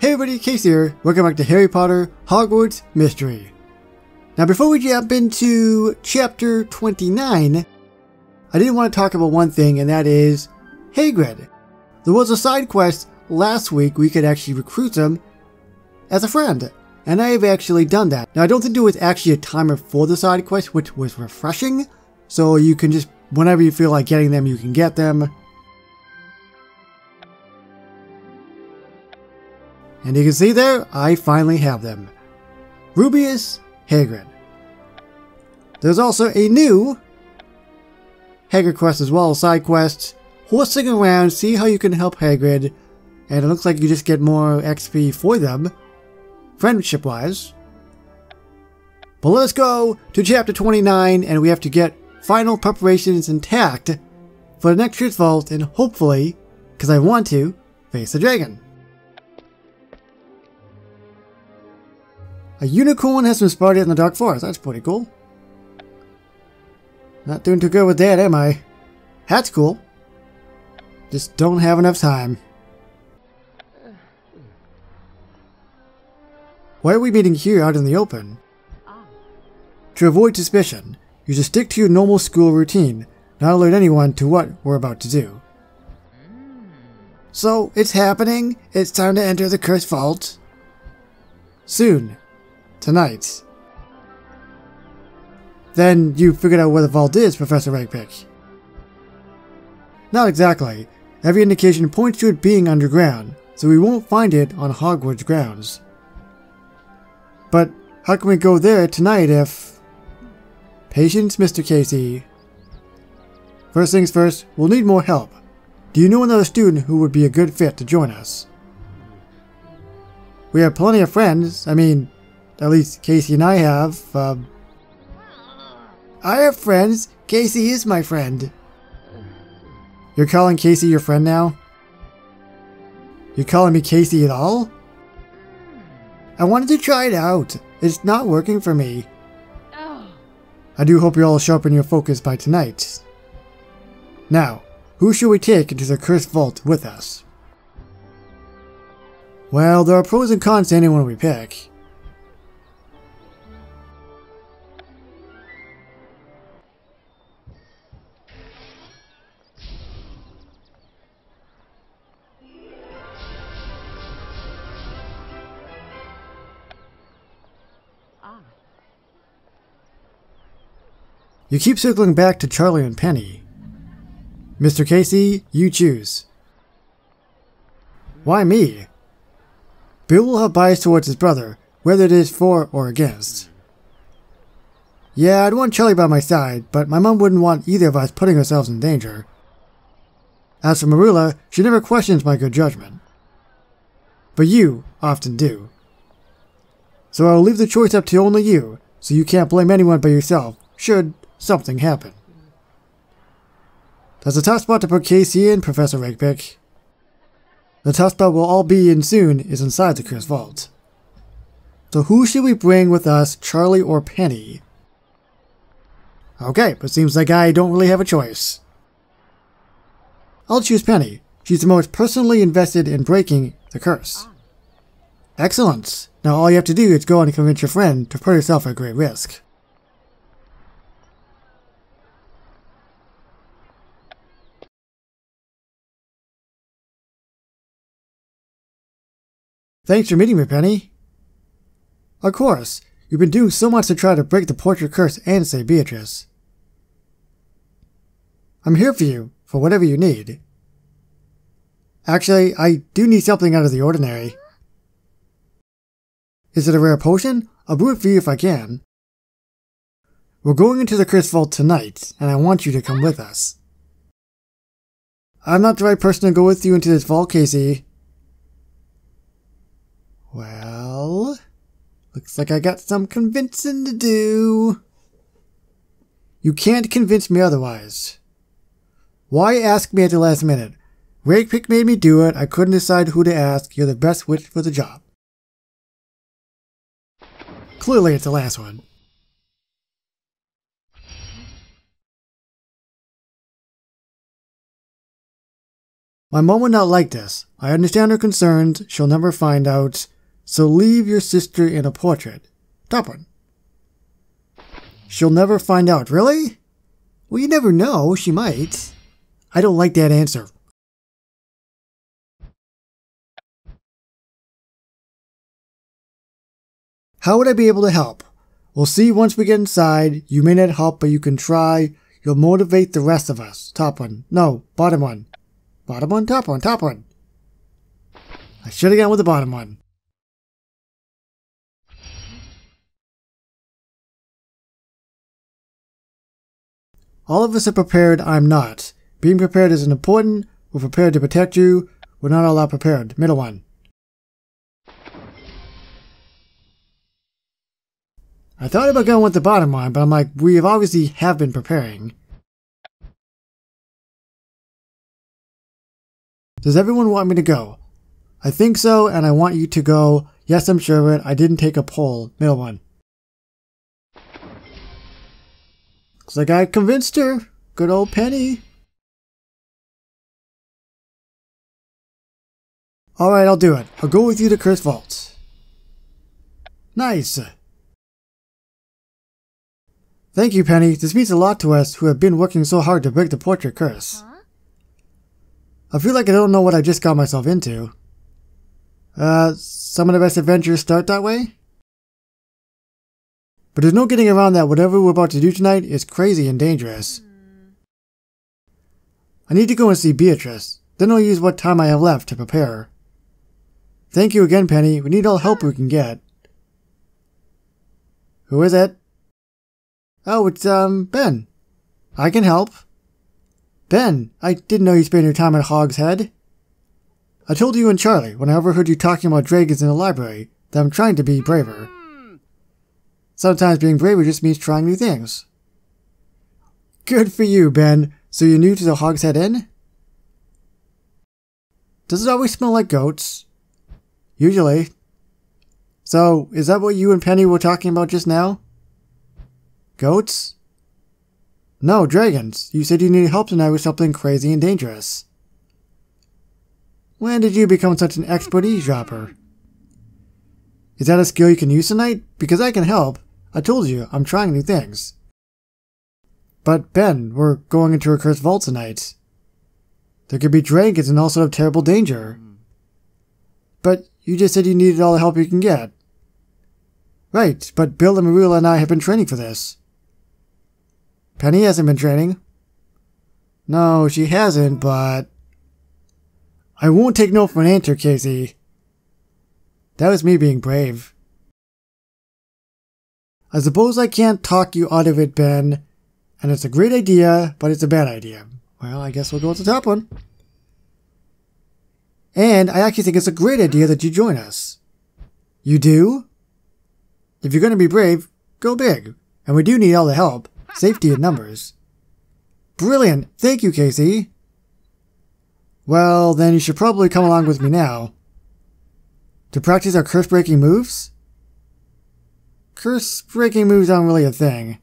Hey everybody, Case here. Welcome back to Harry Potter Hogwarts Mystery. Now before we jump into chapter 29, I did want to talk about one thing, and that is Hagrid. There was a side quest last week we could actually recruit him as a friend, and I have actually done that. Now I don't think there was actually a timer for the side quest, which was refreshing, so you can just, whenever you feel like getting them, you can get them. And you can see there, I finally have them. Rubius, Hagrid. There's also a new Hagrid quest as well, side quest. Horsing around, see how you can help Hagrid. And it looks like you just get more XP for them, friendship-wise. But let's go to chapter 29, and we have to get final preparations intact for the next year's vault, and hopefully, because I want to, face the dragon. A unicorn has been spotted in the dark forest. That's pretty cool. Not doing too good with that, am I? That's cool. Just don't have enough time. Why are we meeting here out in the open? To avoid suspicion, you should stick to your normal school routine, not alert anyone to what we're about to do. So, it's happening. It's time to enter the cursed vault. Soon. Tonight. Then you figured out where the vault is, Professor Ragpick. Not exactly. Every indication points to it being underground, so we won't find it on Hogwarts grounds. But how can we go there tonight if... Patience, Mr. Casey. First things first, we'll need more help. Do you know another student who would be a good fit to join us? We have plenty of friends. I mean, at least Casey and I have. I have friends. Casey is my friend. You're calling Casey your friend now? You're calling me Casey at all? I wanted to try it out. It's not working for me. I do hope you all sharpen your focus by tonight. Now, who should we take into the cursed vault with us? Well, there are pros and cons to anyone we pick. You keep circling back to Charlie and Penny. Mr. Casey, you choose. Why me? Bill will have bias towards his brother, whether it is for or against. Yeah, I'd want Charlie by my side, but my mom wouldn't want either of us putting ourselves in danger. As for Marilla, she never questions my good judgment. But you often do. So I'll leave the choice up to only you, so you can't blame anyone but yourself, should something happen. That's a tough spot to put Casey in, Professor Ragpick. The tough spot we'll all be in soon is inside the cursed vault. So who should we bring with us, Charlie or Penny? Okay, but seems like I don't really have a choice. I'll choose Penny. She's the most personally invested in breaking the curse. Excellent. Now all you have to do is go and convince your friend to put herself at great risk. Thanks for meeting me, Penny. Of course, you've been doing so much to try to break the portrait curse and save Beatrice. I'm here for you, for whatever you need. Actually, I do need something out of the ordinary. Is it a rare potion? I'll brew it for you if I can. We're going into the cursed vault tonight, and I want you to come with us. I'm not the right person to go with you into this vault, Casey. Well, looks like I got some convincing to do. You can't convince me otherwise. Why ask me at the last minute? Ragpick made me do it. I couldn't decide who to ask. You're the best witch for the job. Clearly it's the last one. My mom would not like this. I understand her concerns. She'll never find out. So leave your sister in a portrait. Top one. She'll never find out. Really? Well, you never know. She might. I don't like that answer. How would I be able to help? We'll see once we get inside. You may not help, but you can try. You'll motivate the rest of us. Top one. No, bottom one. Bottom one, top one, top one. I should have gone with the bottom one. All of us are prepared. I'm not. Being prepared isn't important. We're prepared to protect you. We're not all that prepared. Middle one. I thought about going with the bottom one, but I'm like, we obviously have been preparing. Does everyone want me to go? I think so, and I want you to go. Yes, I'm sure of it. I didn't take a poll. Middle one. Looks like I convinced her. Good old Penny. Alright, I'll do it. I'll go with you to Cursed Vault. Nice. Thank you, Penny. This means a lot to us who have been working so hard to break the portrait curse. Huh? I feel like I don't know what I just got myself into. Some of the best adventures start that way? But there's no getting around that whatever we're about to do tonight is crazy and dangerous. I need to go and see Beatrice. Then I'll use what time I have left to prepare. Thank you again, Penny. We need all help we can get. Who is it? Oh, it's, Ben. I can help. Ben, I didn't know you spent your time at Hog's Head. I told you and Charlie, when I overheard you talking about dragons in the library, that I'm trying to be braver. Sometimes being braver just means trying new things. Good for you, Ben. So you're new to the Hog's Head Inn? Does it always smell like goats? Usually. So, is that what you and Penny were talking about just now? Goats? No, dragons. You said you needed help tonight with something crazy and dangerous. When did you become such an expert eavesdropper? Is that a skill you can use tonight? Because I can help. I told you, I'm trying new things. But Ben, we're going into a cursed vault tonight. There could be dragons and all sort of terrible danger. But you just said you needed all the help you can get. Right, but Bill and Marilla and I have been training for this. Penny hasn't been training. No, she hasn't, but... I won't take no for an answer, Casey. That was me being brave. I suppose I can't talk you out of it, Ben. And it's a great idea, but it's a bad idea. Well, I guess we'll go with the top one. And I actually think it's a great idea that you join us. You do? If you're going to be brave, go big. And we do need all the help. Safety in numbers. Brilliant! Thank you, Casey. Well, then you should probably come along with me now. To practice our curse-breaking moves? Curse-breaking moves aren't really a thing.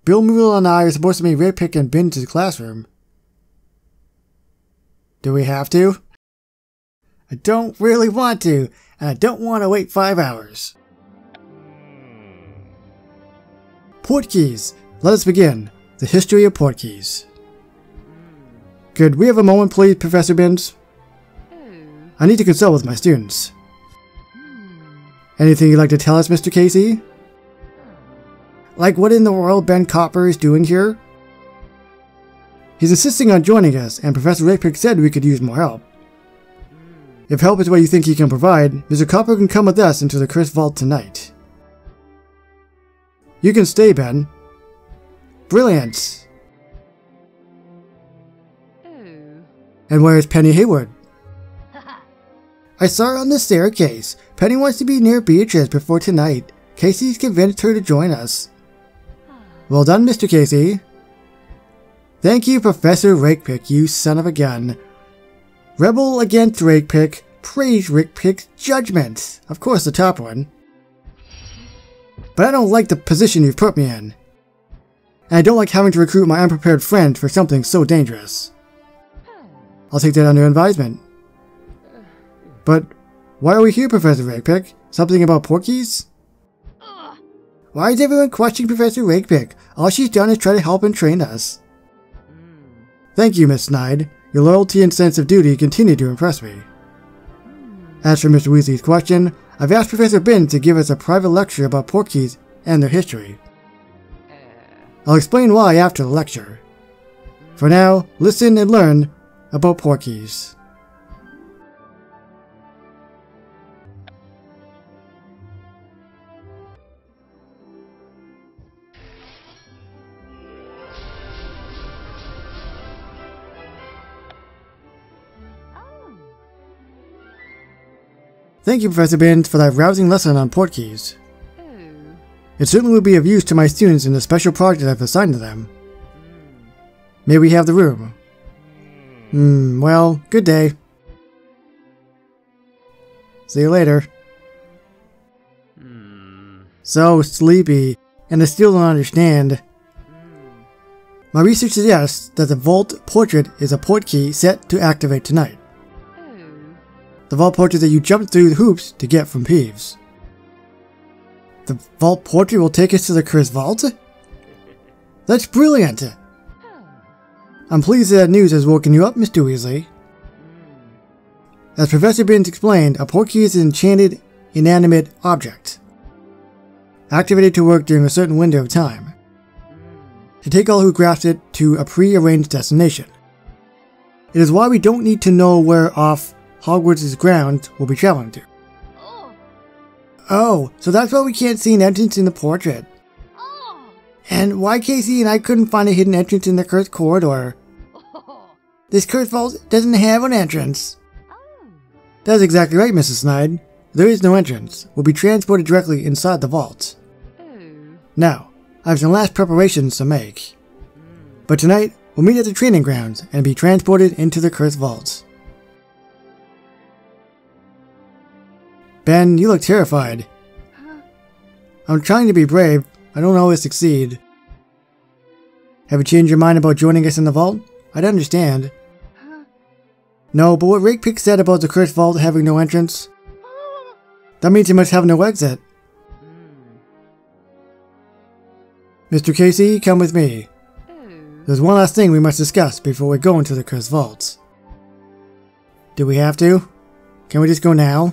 Bill, Marilla, and I are supposed to make Red Pick and bin to the classroom. Do we have to? I don't really want to, and I don't want to wait 5 hours. Portkeys. Let us begin. The history of portkeys. Could we have a moment, please, Professor Binns? I need to consult with my students. Anything you'd like to tell us, Mr. Casey? Like what in the world Ben Copper is doing here? He's insisting on joining us, and Professor Rakepick said we could use more help. If help is what you think he can provide, Mr. Copper can come with us into the Cursed Vault tonight. You can stay, Ben. Brilliant! And where is Penny Hayward? I saw her on the staircase. Penny wants to be near Beatrice before tonight. Casey's convinced her to join us. Well done, Mr. Casey. Thank you, Professor Rakepick, you son of a gun. Rebel against Rakepick. Praise Rakepick's judgment. Of course, the top one. But I don't like the position you've put me in. And I don't like having to recruit my unprepared friends for something so dangerous. I'll take that under advisement. But why are we here, Professor Rakepick? Something about Porkies? Why is everyone questioning Professor Rakepick? All she's done is try to help and train us. Thank you, Miss Snide. Your loyalty and sense of duty continue to impress me. As for Mr. Weasley's question, I've asked Professor Binns to give us a private lecture about Porkies and their history. I'll explain why after the lecture. For now, listen and learn about Porkies. Thank you, Professor Binns, for that rousing lesson on Porkies. It certainly will be of use to my students in the special project I've assigned to them. May we have the room? Well, good day. See you later. So sleepy, and I still don't understand. My research suggests that the vault portrait is a portkey set to activate tonight. The vault portrait that you jumped through the hoops to get from Peeves. The vault portrait will take us to the cursed vault? That's brilliant! I'm pleased that news has woken you up, Mr. Weasley. As Professor Binns explained, a portkey is an enchanted, inanimate object, activated to work during a certain window of time, to take all who grasp it to a pre-arranged destination. It is why we don't need to know where off Hogwarts' grounds we'll be traveling to. Oh, so that's why we can't see an entrance in the portrait. And why Casey and I couldn't find a hidden entrance in the cursed corridor. This cursed vault doesn't have an entrance. That's exactly right, Mrs. Snide. There is no entrance. We'll be transported directly inside the vault. Now, I have some last preparations to make. But tonight, we'll meet at the training grounds and be transported into the cursed vault. Ben, you look terrified. I'm trying to be brave. I don't always succeed. Have you changed your mind about joining us in the vault? I'd understand. No, but what Rakepick said about the cursed vault having no entrance, that means it must have no exit. Mr. Casey, come with me. There's one last thing we must discuss before we go into the cursed vault. Do we have to? Can we just go now?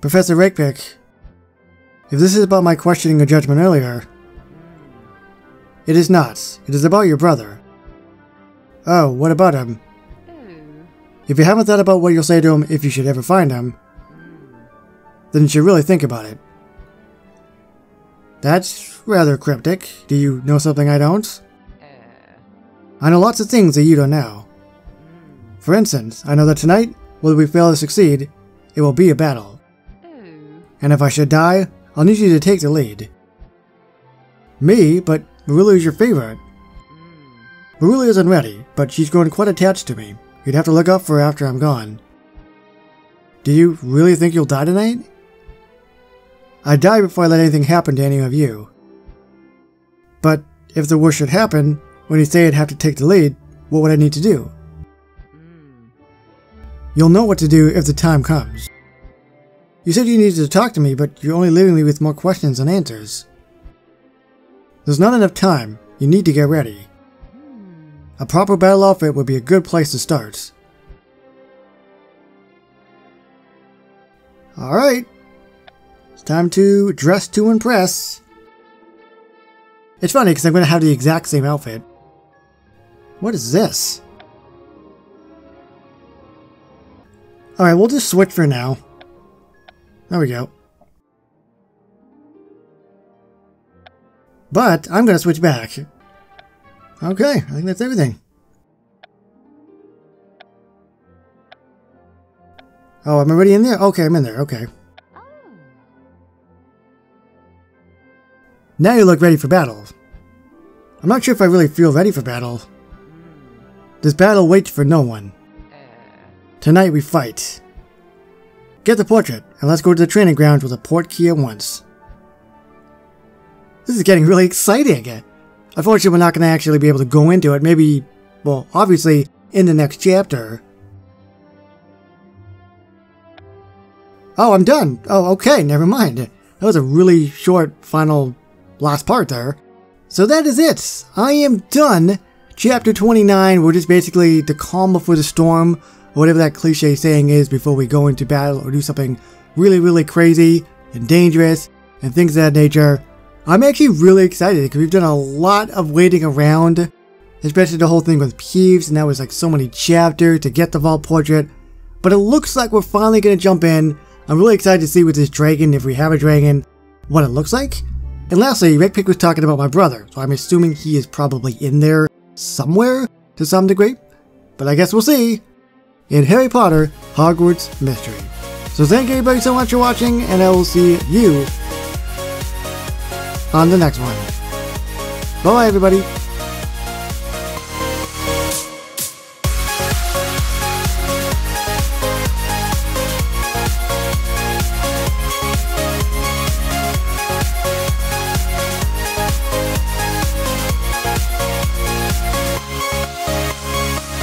Professor Rakepick, if this is about my questioning your judgment earlier, it is not. It is about your brother. Oh, what about him? If you haven't thought about what you'll say to him if you should ever find him, then you should really think about it. That's rather cryptic. Do you know something I don't? I know lots of things that you don't know. For instance, I know that tonight, whether we fail or succeed, it will be a battle. And if I should die, I'll need you to take the lead. Me? But Marilla is your favorite. Marilla isn't ready, but she's grown quite attached to me. You'd have to look out for her after I'm gone. Do you really think you'll die tonight? I'd die before I let anything happen to any of you. But if the worst should happen, when you say I'd have to take the lead, what would I need to do? You'll know what to do if the time comes. You said you needed to talk to me, but you're only leaving me with more questions than answers. There's not enough time. You need to get ready. A proper battle outfit would be a good place to start. Alright. It's time to dress to impress. It's funny because I'm going to have the exact same outfit. What is this? Alright, we'll just switch for now. There we go. But I'm going to switch back. Okay, I think that's everything. Oh, am I already in there? Okay, I'm in there. Okay. Now you look ready for battle. I'm not sure if I really feel ready for battle. This battle waits for no one. Tonight we fight. get the portrait, and let's go to the training grounds with a port key at once. This is getting really exciting. Unfortunately, we're not going to actually be able to go into it. Maybe, well, obviously, in the next chapter. Oh, I'm done. Oh, okay, never mind. That was a really short final last part there. So that is it. I am done. Chapter 29, we're just basically the calm before the storm, or whatever that cliche saying is before we go into battle or do something really, really crazy and dangerous and things of that nature. I'm actually really excited because we've done a lot of waiting around, especially the whole thing with Peeves, and that was like so many chapters to get the vault portrait. But it looks like we're finally going to jump in. I'm really excited to see with this dragon, if we have a dragon, what it looks like. And lastly, Red Pig was talking about my brother, so I'm assuming he is probably in there somewhere to some degree. But I guess we'll see in Harry Potter Hogwarts Mystery. So thank you everybody so much for watching, and I will see you on the next one. Bye everybody.